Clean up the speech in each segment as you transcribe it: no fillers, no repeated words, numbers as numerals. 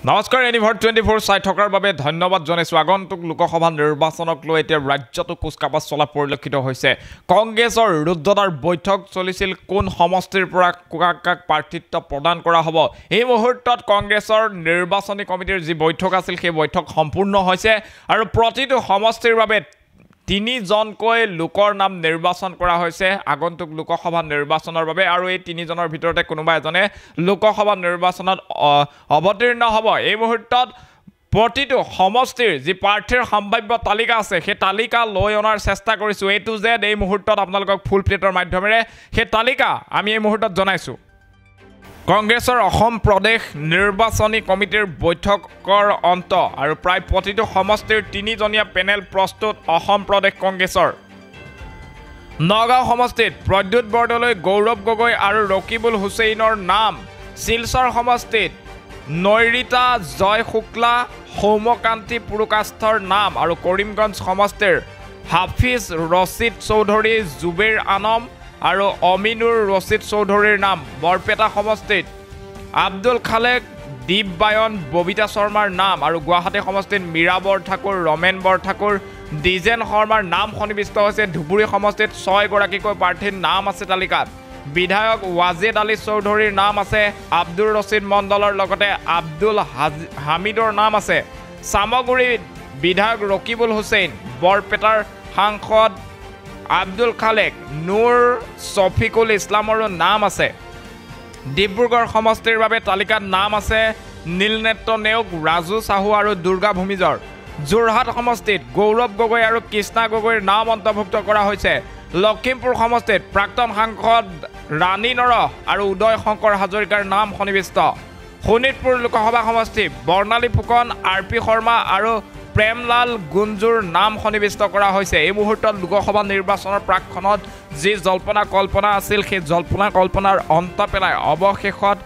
নমস্কাৰ এনিভাৰ 24 চাই থকাৰ বাবে ধন্যবাদ জনাইছো আগন্তুক লোকসভা নিৰ্বাচনক লৈ এতিয়া ৰাজ্যটো কুচকাপাত চলা পৰিলক্ষিত হৈছে কংগ্ৰেছৰ ৰুদ্ধতাৰ বৈঠক চলিছিল কোন সমষ্টিৰ পৰা কাক প্ৰাৰ্থিত্ব প্ৰদান কৰা হ'ব এই মুহূৰ্তত কংগ্ৰেছৰ নিৰ্বাচনী কমিটিৰ যি বৈঠক আছিল সেই বৈঠক সম্পূৰ্ণ হৈছে আৰু প্ৰতিটো সমষ্টিৰ বাবে 3 জনকৈ লোকৰ নাম নিৰ্বাচন কৰা হৈছে আগন্তুক লোকসভা নিৰ্বাচনৰ বাবে আৰু এই 3 জনৰ ভিতৰতে কোনোবা এজনে লোকসভা নিৰ্বাচনত অৱতীৰ্ণ হ'ব এই মুহূৰ্তত প্ৰতিটো সমষ্টিৰ যি প্ৰাৰ্থীৰ সম্ভাৱ্য তালিকা আছে সেই তালিকা লৈ অনাৰ চেষ্টা কৰিছো এ টু জেড এই মুহূৰ্তত আপোনালোকক ফুল প্লেটৰ মাধ্যমেৰে সেই তালিকা আমি এই মুহূৰ্তত জনাইছো কংগ্ৰেছৰ অসম প্ৰদেশ নিৰ্বাচনী কমিটিৰ বৈঠকৰ অন্ত আৰু প্ৰায় প্ৰতিটো সমষ্টিৰ 3 জনীয়া পেনেল প্ৰস্তুত অসম প্ৰদেশ কংগ্ৰেছৰ নগাঁও সমষ্টিত প্ৰদ্যুৎ বৰদলৈ গৌৰৱ গগৈ আৰু ৰকিবুল হুছেইনৰ নাম শিলচৰ সমষ্টিত নৈৰিতা জয় শুক্লা সৌমকান্তি পুৰকাস্থৰ নাম আৰু কৰিমগঞ্জ সমষ্টিৰ হাফিজ ৰছিদ চৌধুৰী জুবেৰ আনম আৰু অমিনুৰ ৰছিদ চৌধুৰীৰ নাম বৰপেটা সমষ্টিত আব্দুল খালেক দীপ বায়ন ববিতা শৰ্মাৰ নাম আৰু গুৱাহাটী সমষ্টিত মীৰা বৰঠাকুৰ ৰমেন বৰঠাকুৰ ডিজেন শৰ্মাৰ নাম সন্নিবিষ্ট হৈছে ধুবুৰী সমষ্টিত 6 গৰাকীকৈ প্ৰাৰ্থীৰ নাম আছে তালিকাত বিধায়ক ৱাজেদ আলী চৌধুৰীৰ নাম আছে আব্দুল ৰছিদ মণ্ডলৰ লগতে আব্দুল হামিদৰ নাম আছে সামগুৰি বিধায়ক ৰকিবুল হুছেইন বৰপেটাৰ সাংসদ আব্দুল খালেক নুৰ শফিকুল ইছলামৰো নাম আছে ডিব্ৰুগড় সমষ্টিৰ বাবে তালিকাত নাম আছে নীলনেত্ৰ নেওগ ৰাজু সাহু আৰু দুৰ্গা ভূমিজৰ যোৰহাট সমষ্টিত গৌৰৱ গগৈ আৰু কৃষ্ণা গগৈৰ নাম অন্তৰ্ভুক্ত কৰা হৈছে লখিমপুৰ সমষ্টিত প্ৰাক্তন সাংসদ ৰাণী নৰহ আৰু উদয় শংকৰ হাজৰিকাৰ নাম সন্নিবিষ্ট শোণিতপুৰ লোকসভা সমষ্টি বৰ্ণালী ফুকন আৰ পি শৰ্মা আৰু প্ৰেমলাল গুঞ্জুৰ নাম সন্নিবিষ্ট কৰা হৈছে এই মুহূৰ্তত লোকসভা নিৰ্বাচনৰ প্ৰাকখনত যি জল্পনা কল্পনা আছিল সেই জল্পনা কল্পনাৰ অন্ত পেলাই অৱশেষত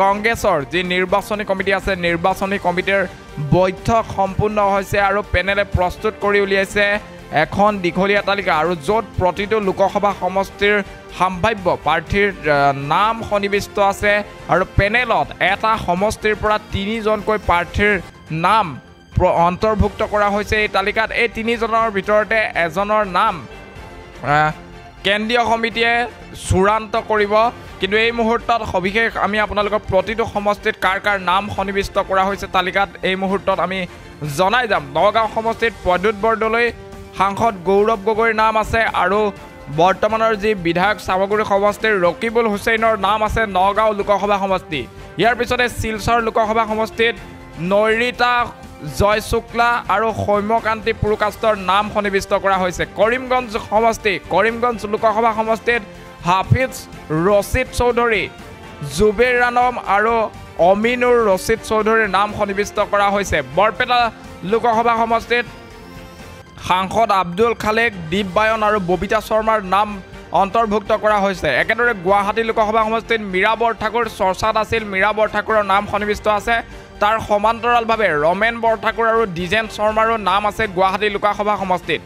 কংগ্ৰেছৰ যি নিৰ্বাচনী কমিটি আছে নিৰ্বাচনী কমিটিৰ বৈঠক সম্পূৰ্ণ হৈছে আৰু পেনেলে প্ৰস্তুত কৰি উলিয়াইছে এখন দীঘলীয়া তালিকা আৰু য'ত প্ৰতিটো লোকসভা সমষ্টিৰ সম্ভাৱ্য প্ৰাৰ্থীৰ নাম সন্নিবিষ্ট আছে আৰু পেনেলত এটা সমষ্টিৰ পৰা 3 জনকৈ প্ৰাৰ্থীৰ নাম অন্তৰ্ভুক্ত কৰা হৈছে এই তালিকাত এই 3 জনৰ ভিতৰতে এজনৰ নাম কেন্দ্ৰীয় সমিতিয়ে চূড়ান্ত কৰিব কিন্তু এই মুহূৰ্তত সবিশেষ আমি আপোনালোকৰ প্ৰতিটো সমষ্টিত কাৰ নাম সন্নিবিষ্ট কৰা হৈছে তালিকাত এই মুহূৰ্তত আমি জনাই যাম নগাঁও সমষ্টিত প্ৰদ্যুৎ বৰদলৈ সাংসদ গৌৰৱ গগৈৰ নাম আছে আৰু বৰ্তমানৰ যি বিধায়ক সামগুৰি সমষ্টিৰ ৰকিবুল হুছেইনৰ নাম আছে নগাঁও লোকসভা সমষ্টি ইয়াৰ পিছতে শিলচৰ লোকসভা সমষ্টিত নৈৰিতা জয় শুক্লা আৰু সৌম্যকান্তি পুৰকাষ্টৰ নাম সন্নিবিষ্ট কৰা হৈছে কৰিমগঞ্জ সমষ্টি কৰিমগঞ্জ লোকসভা সমষ্টিত হাফিজ ৰছিদ চৌধুৰী জুবেৰ আনম আৰু অমিনুৰ ৰছিদ চৌধুৰীৰ নাম সন্নিবিষ্ট কৰা হৈছে বৰপেটা লোকসভা সমষ্টিত সাংসদ আব্দুল খালেক দীপ বায়ন আৰু ববিতা শৰ্মাৰ নাম অন্তৰ্ভুক্ত কৰা হৈছে একেদৰে গুৱাহাটী লোকসভা সমষ্টিত মীৰা বৰঠাকুৰ চৰ্চাত আছিল মীৰা বৰঠাকুৰৰ নাম সন্নিবিষ্ট আছে তাৰ সমান্তৰালভাৱে ৰমেন বৰঠাকুৰ আৰু ডিজেন শৰ্মাৰো নাম আছে গুৱাহাটী লোকসভা সমষ্টিত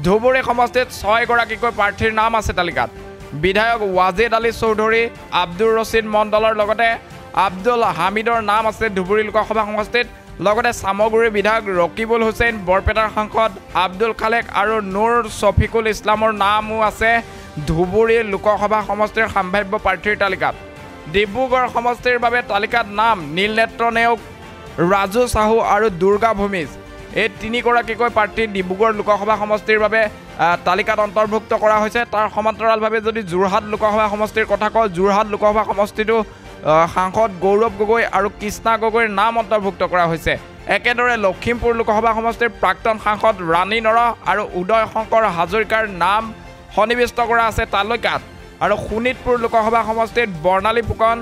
ধুবুৰী সমষ্টিত 6 গৰাকীকৈ প্ৰাৰ্থীৰ নাম আছে তালিকাত বিধায়ক ৱাজেদ আলী চৌধুৰী আব্দুল ৰছিদ মণ্ডলৰ লগতে আব্দুল হামিদৰ নাম আছে ধুবুৰী লোকসভা সমষ্টিত লগতে সামগুৰি বিধায়ক ৰকিবুল হুছেইন বৰপেটাৰ সাংসদ আব্দুল খালেক আৰু নুৰ শফিকুল ইছলামৰ নামো আছে ধুবুৰী লোকসভা সমষ্টিৰ সম্ভাৱ্য প্ৰাৰ্থীৰ তালিকাত ডিব্ৰুগড় সমষ্টিৰ বাবে তালিকাত নাম নীলনেত্ৰ নেওগ ৰাজু সাহু আৰু দুৰ্গা ভূমিজ এই 3 গৰাকীকৈ প্ৰাৰ্থী ডিব্ৰুগড় লোকসভা সমষ্টিৰ বাবে তালিকাত অন্তৰ্ভুক্ত কৰা হৈছে তাৰ সমান্তৰালভাৱে যদি যোৰহাট লোকসভা সমষ্টিৰ কথা কওঁ যোৰহাট লোকসভা সমষ্টিটো সাংসদ গৌৰৱ গগৈ আৰু কৃষ্ণা গগৈৰ নাম অন্তৰ্ভুক্ত কৰা হৈছে একেদৰে লখিমপুৰ লোকসভা সমষ্টিৰ প্ৰাক্তন সাংসদ ৰাণী নৰহ আৰু উদয় শংকৰ হাজৰিকাৰ নাম সন্নিবিষ্ট কৰা আছে তালিকাত আৰু শোণিতপুৰ লোকসভা সমষ্টিত বৰ্ণালী ফুকন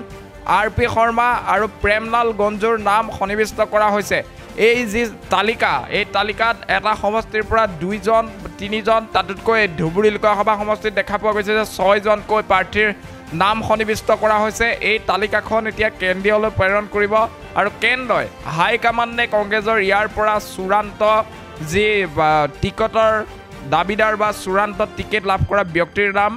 আৰ পি শৰ্মা আৰু প্ৰেমলাল গঞ্জুৰ নাম সন্নিবিষ্ট কৰা হৈছে এই যি তালিকা এই তালিকাত এটা সমষ্টিৰ পৰা 2 জন 3 জন তাতোতকৈ ধুবুৰী লোকসভা সমষ্টিত দেখা পোৱা গৈছে যে 6 জনকৈ প্ৰাৰ্থীৰ নাম সন্নিবিষ্ট কৰা হৈছে এই তালিকাখন এতিয়া কেন্দ্ৰীয়লৈ প্ৰেৰণ কৰিব আৰু কেন্দ্ৰই হাই কমাণ্ডে কংগ্ৰেছৰ ইয়াৰ পৰা চূড়ান্ত যি টিকটৰ দাবিদাৰ বা চূড়ান্ত টিকেট লাভ কৰা ব্যক্তিৰ নাম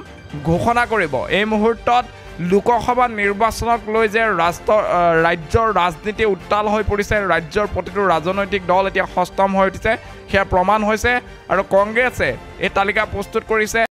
ঘোষণা কৰিব এই মুহূৰ্তত লোকসভা নিৰ্বাচনক লৈ যে ৰাজ্যৰ ৰাজনীতি উত্তাল হৈ পৰিছে, ৰাজ্যৰ প্ৰতিটো ৰাজনৈতিক দল এতিয়া সষ্টম হৈ উঠিছে, সেয়া প্ৰমাণ হৈছে। আৰু কংগ্ৰেছে এই তালিকা প্ৰস্তুত কৰিছে।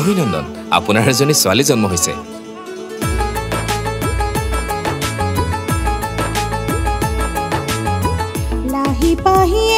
অভিনন্দন, আপোনাৰ এজনী ছোৱালী জন্ম হৈছে। লাহি পাহিয়ে